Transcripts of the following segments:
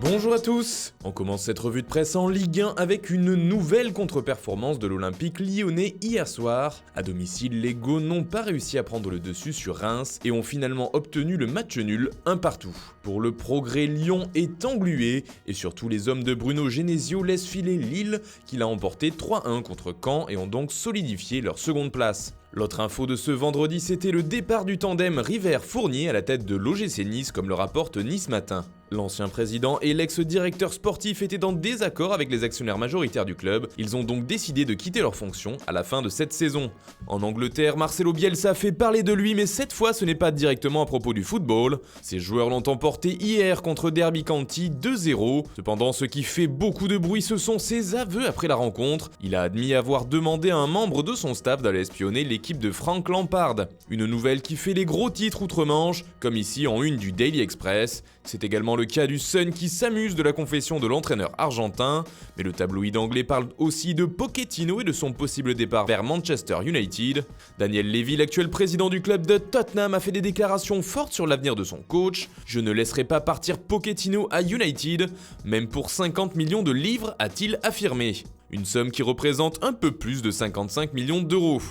Bonjour à tous. On commence cette revue de presse en Ligue 1 avec une nouvelle contre-performance de l'Olympique lyonnais hier soir. À domicile, les Gauls n'ont pas réussi à prendre le dessus sur Reims et ont finalement obtenu le match nul 1-1. Pour le progrès, Lyon est englué et surtout les hommes de Bruno Genesio laissent filer Lille qui l'a emporté 3-1 contre Caen et ont donc solidifié leur seconde place. L'autre info de ce vendredi, c'était le départ du tandem River-Fournier à la tête de l'OGC Nice, comme le rapporte Nice Matin. L'ancien président et l'ex-directeur sportif étaient en désaccord avec les actionnaires majoritaires du club. Ils ont donc décidé de quitter leurs fonctions à la fin de cette saison. En Angleterre, Marcelo Bielsa fait parler de lui, mais cette fois ce n'est pas directement à propos du football. Ses joueurs l'ont emporté hier contre Derby County 2-0. Cependant, ce qui fait beaucoup de bruit, ce sont ses aveux après la rencontre. Il a admis avoir demandé à un membre de son staff d'aller espionner l'équipe de Frank Lampard. Une nouvelle qui fait les gros titres outre-Manche, comme ici en une du Daily Express. C'est également le cas du Sun qui s'amuse de la confession de l'entraîneur argentin, mais le tabloïd anglais parle aussi de Pochettino et de son possible départ vers Manchester United. Daniel Levy, l'actuel président du club de Tottenham, a fait des déclarations fortes sur l'avenir de son coach. « Je ne laisserai pas partir Pochettino à United, même pour 50 millions de livres », a-t-il affirmé. Une somme qui représente un peu plus de 55 millions d'euros.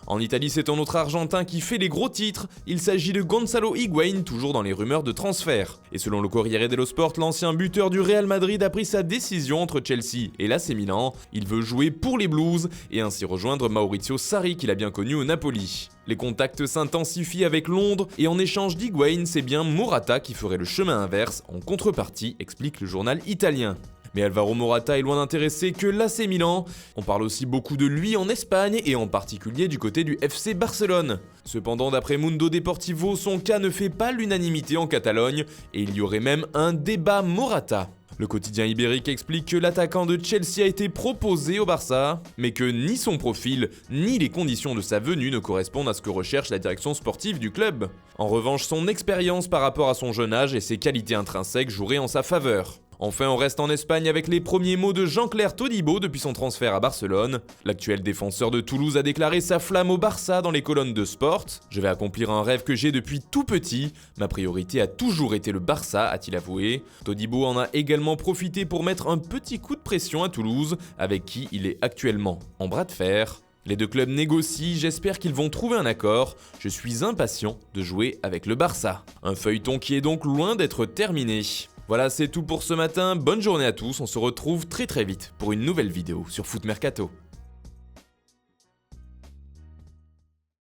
En Italie, c'est un autre Argentin qui fait les gros titres. Il s'agit de Gonzalo Higuaín, toujours dans les rumeurs de transfert. Et selon le Corriere dello Sport, l'ancien buteur du Real Madrid a pris sa décision entre Chelsea et l'AC Milan. Il veut jouer pour les Blues et ainsi rejoindre Maurizio Sarri qu'il a bien connu au Napoli. Les contacts s'intensifient avec Londres et en échange d'Higuaín, c'est bien Morata qui ferait le chemin inverse en contrepartie, explique le journal italien. Mais Alvaro Morata est loin d'intéresser que l'AC Milan. On parle aussi beaucoup de lui en Espagne et en particulier du côté du FC Barcelone. Cependant, d'après Mundo Deportivo, son cas ne fait pas l'unanimité en Catalogne et il y aurait même un débat Morata. Le quotidien ibérique explique que l'attaquant de Chelsea a été proposé au Barça, mais que ni son profil, ni les conditions de sa venue ne correspondent à ce que recherche la direction sportive du club. En revanche, son expérience par rapport à son jeune âge et ses qualités intrinsèques joueraient en sa faveur. Enfin, on reste en Espagne avec les premiers mots de Jean-Claire Todibo depuis son transfert à Barcelone. L'actuel défenseur de Toulouse a déclaré sa flamme au Barça dans les colonnes de Sport. « Je vais accomplir un rêve que j'ai depuis tout petit. Ma priorité a toujours été le Barça », a-t-il avoué. Todibo en a également profité pour mettre un petit coup de pression à Toulouse, avec qui il est actuellement en bras de fer. Les deux clubs négocient, j'espère qu'ils vont trouver un accord. Je suis impatient de jouer avec le Barça. Un feuilleton qui est donc loin d'être terminé. Voilà, c'est tout pour ce matin, bonne journée à tous, on se retrouve très vite pour une nouvelle vidéo sur Foot Mercato.